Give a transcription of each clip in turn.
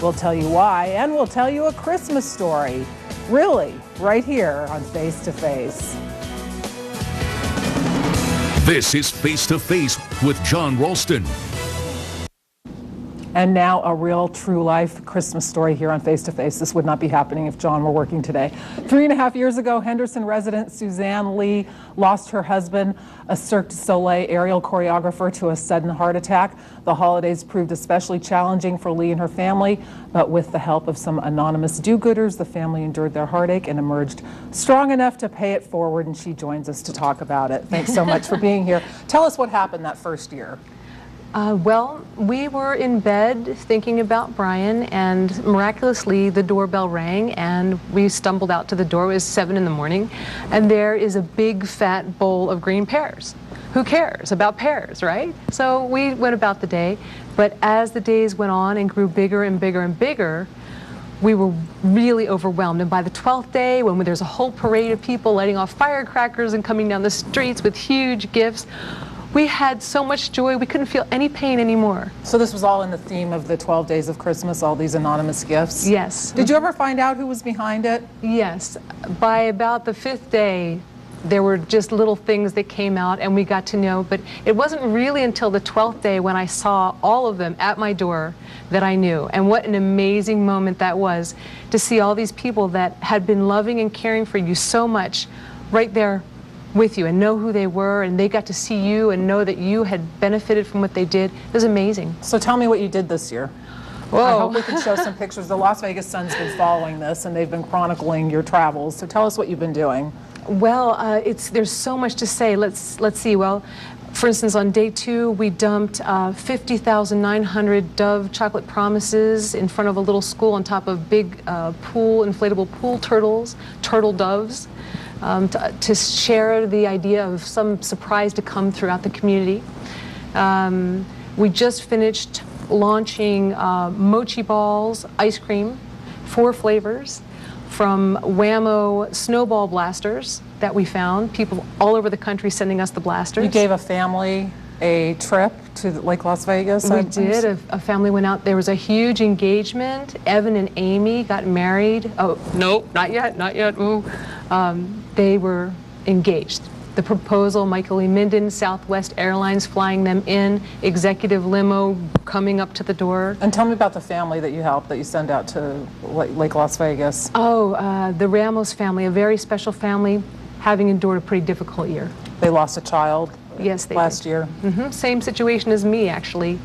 We'll tell you why, and we'll tell you a Christmas story. Really, right here on Face to Face. This is Face to Face with John Ralston. And now a real true life Christmas story here on Face to Face. This would not be happening if John were working today. 3.5 years ago, Henderson resident Suzanne Lea lost her husband, a Cirque du Soleil aerial choreographer, to a sudden heart attack. The holidays proved especially challenging for Lea and her family, but with the help of some anonymous do-gooders, the family endured their heartache and emerged strong enough to pay it forward, and she joins us to talk about it. Thanks so much for being here. Tell us what happened that first year. Well, we were in bed thinking about Brian, and miraculously the doorbell rang, and we stumbled out to the door. It was 7 in the morning, and there is a big fat bowl of green pears. Who cares about pears, right? So we went about the day, but as the days went on and grew bigger and bigger and bigger, we were really overwhelmed. And by the 12th day, when there's a whole parade of people lighting off firecrackers and coming down the streets with huge gifts, we had so much joy, we couldn't feel any pain anymore. So this was all in the theme of the 12 days of Christmas, all these anonymous gifts? Yes. Did you ever find out who was behind it? Yes. By about the 5th day, there were just little things that came out and we got to know, but it wasn't really until the 12th day when I saw all of them at my door that I knew. And what an amazing moment that was, to see all these people that had been loving and caring for you so much right there with you and know who they were, and they got to see you and know that you had benefited from what they did. It was amazing. So tell me what you did this year. Whoa. I hope we can show some pictures. The Las Vegas Sun's been following this, and they've been chronicling your travels. So tell us what you've been doing. Well, there's so much to say. Let's see. Well, for instance, on day 2, we dumped 50,900 Dove chocolate promises in front of a little school on top of big inflatable pool turtles, turtle doves. To share the idea of some surprise to come throughout the community. We just finished launching mochi balls, ice cream, 4 flavors, from Whammo snowball blasters that we found. People all over the country sending us the blasters. You gave a family a trip to Lake Las Vegas? We did. A family went out. There was a huge engagement. Evan and Amy got married. Oh, no, not yet, not yet. Ooh. They were engaged. The proposal, Michael E. Minden, Southwest Airlines flying them in, executive limo coming up to the door. And tell me about the family that you helped, that you send out to Lake Las Vegas. Oh, the Ramos family, a very special family, having endured a pretty difficult year. They lost a child. Yes, they last did. year. Same situation as me, actually.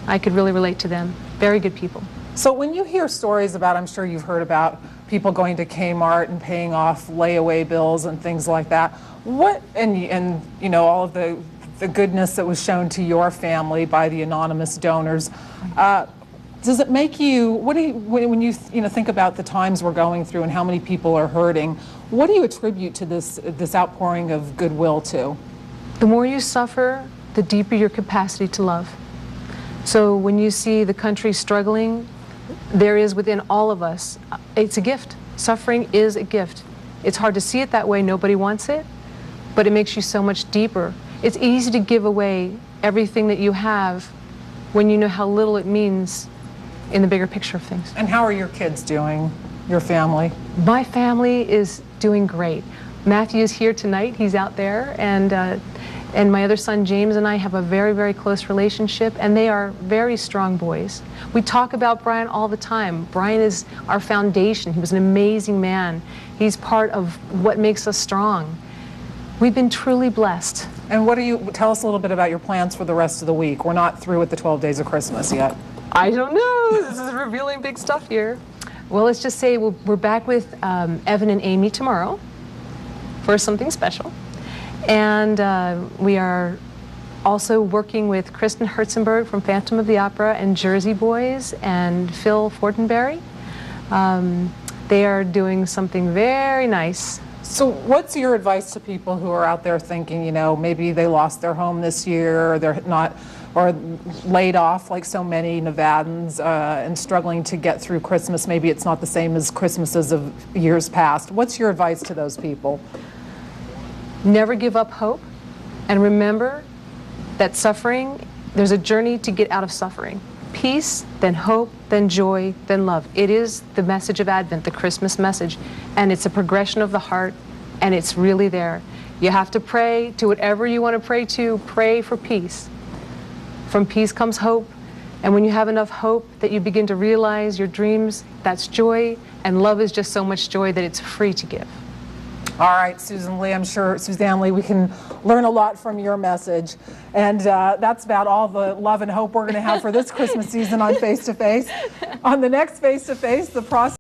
I could really relate to them. Very good people. So when you hear stories about, I'm sure you've heard about people going to Kmart and paying off layaway bills and things like that, what, and you know, all of the goodness that was shown to your family by the anonymous donors, does it make you, when you think about the times we're going through and how many people are hurting, what do you attribute to this outpouring of goodwill to? The more you suffer, the deeper your capacity to love. So when you see the country struggling, there is within all of us, it's a gift. Suffering is a gift. It's hard to see it that way, nobody wants it, but it makes you so much deeper. It's easy to give away everything that you have when you know how little it means in the bigger picture of things. And how are your kids doing, your family? My family is doing great. Matthew is here tonight, he's out there, and my other son James and I have a very, very close relationship, and they are very strong boys. We talk about Brian all the time. Brian is our foundation. He was an amazing man. He's part of what makes us strong. We've been truly blessed. And tell us a little bit about your plans for the rest of the week. We're not through with the 12 days of Christmas yet. I don't know. This is revealing big stuff here. Well, let's just say we're back with Evan and Amy tomorrow for something special. And we are also working with Kristen Herzenberg from Phantom of the Opera and Jersey Boys and Phil Fortenberry. They are doing something very nice. So what's your advice to people who are out there thinking, you know, maybe they lost their home this year, or they're not, or laid off like so many Nevadans and struggling to get through Christmas? Maybe it's not the same as Christmases of years past. What's your advice to those people? Never give up hope, and remember that suffering, there's a journey to get out of suffering. Peace, then hope, then joy, then love. It is the message of Advent, the Christmas message, and it's a progression of the heart, and it's really there. You have to pray to whatever you want to pray to. Pray for peace. From peace comes hope, and when you have enough hope that you begin to realize your dreams, that's joy, and love is just so much joy that it's free to give. All right, Suzanne Lea, I'm sure, Suzanne Lea, we can learn a lot from your message. And that's about all the love and hope we're going to have for this Christmas season on Face to Face. On the next Face to Face, the process